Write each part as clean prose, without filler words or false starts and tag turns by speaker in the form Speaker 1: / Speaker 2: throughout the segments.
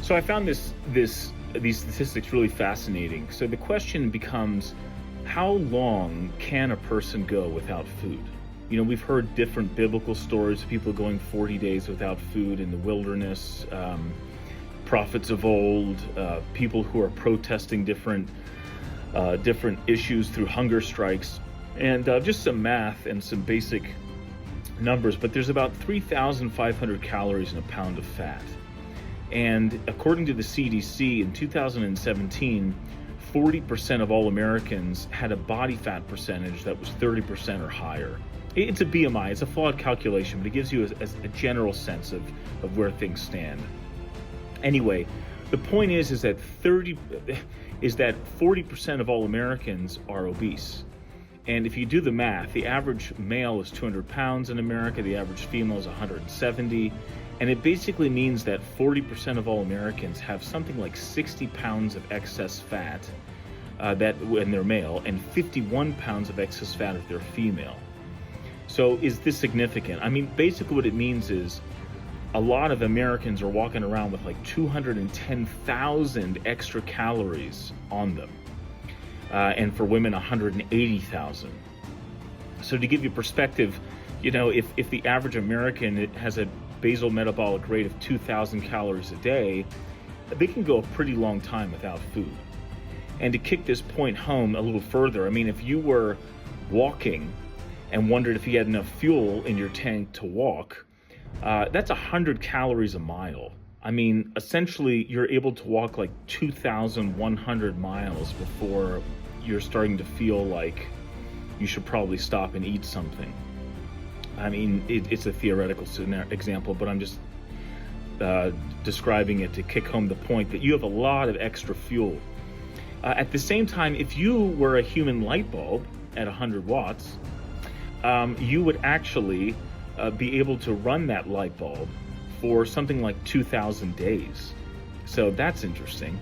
Speaker 1: So I found these statistics really fascinating. So the question becomes, how long can a person go without food? We've heard different biblical stories of people going 40 days without food in the wilderness, prophets of old, people who are protesting different issues through hunger strikes, and just some math and some basic numbers. But there's about 3,500 calories in a pound of fat. And according to the CDC, in 2017, 40% of all Americans had a body fat percentage that was 30% or higher. It's a BMI, it's a flawed calculation, but it gives you a general sense of where things stand. Anyway, the point is that 40% of all Americans are obese. And if you do the math, the average male is 200 pounds in America, the average female is 170. And it basically means that 40% of all Americans have something like 60 pounds of excess fat when they're male, and 51 pounds of excess fat if they're female. So is this significant? I mean, basically what it means is a lot of Americans are walking around with like 210,000 extra calories on them. And for women, 180,000. So to give you perspective, if the average American has a basal metabolic rate of 2,000 calories a day, they can go a pretty long time without food. And to kick this point home a little further, I mean, if you were walking and wondered if you had enough fuel in your tank to walk, that's 100 calories a mile. I mean, essentially, you're able to walk like 2,100 miles before you're starting to feel like you should probably stop and eat something. I mean, it's a theoretical example, but I'm just describing it to kick home the point that you have a lot of extra fuel. At the same time, if you were a human light bulb at 100 watts, you would actually be able to run that light bulb for something like 2,000 days. So that's interesting.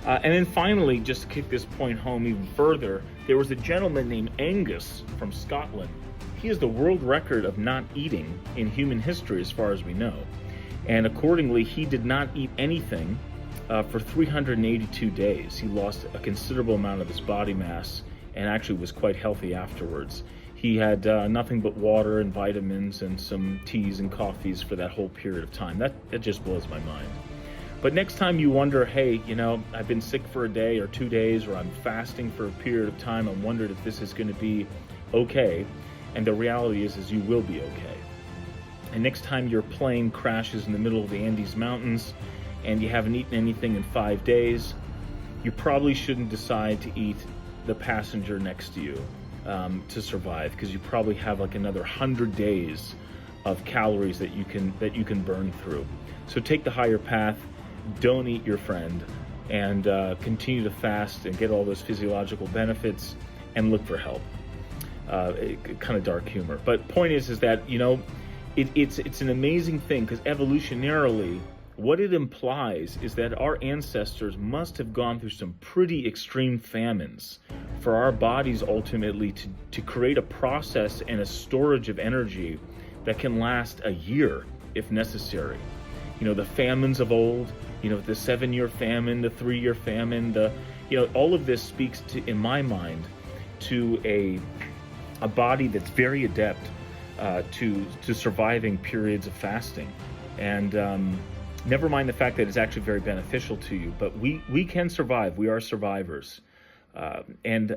Speaker 1: And then finally, just to kick this point home even further, there was a gentleman named Angus from Scotland. He has the world record of not eating in human history as far as we know. And accordingly, he did not eat anything for 382 days. He lost a considerable amount of his body mass and actually was quite healthy afterwards. He had nothing but water and vitamins and some teas and coffees for that whole period of time. That just blows my mind. But next time you wonder, hey, I've been sick for a day or 2 days, or I'm fasting for a period of time, I'm wondering if this is going to be okay. And the reality is you will be okay. And next time your plane crashes in the middle of the Andes Mountains and you haven't eaten anything in 5 days, you probably shouldn't decide to eat the passenger next to you to survive, because you probably have like another 100 days of calories that you can burn through. So take the higher path, don't eat your friend, and continue to fast and get all those physiological benefits and look for help. Kind of dark humor, but point is that it's an amazing thing, because evolutionarily what it implies is that our ancestors must have gone through some pretty extreme famines for our bodies ultimately to create a process and a storage of energy that can last a year if necessary. The famines of old, the 7-year famine, the 3-year famine, all of this speaks to, in my mind, to a body that's very adept to surviving periods of fasting. And never mind the fact that it's actually very beneficial to you, but we can survive. We are survivors. And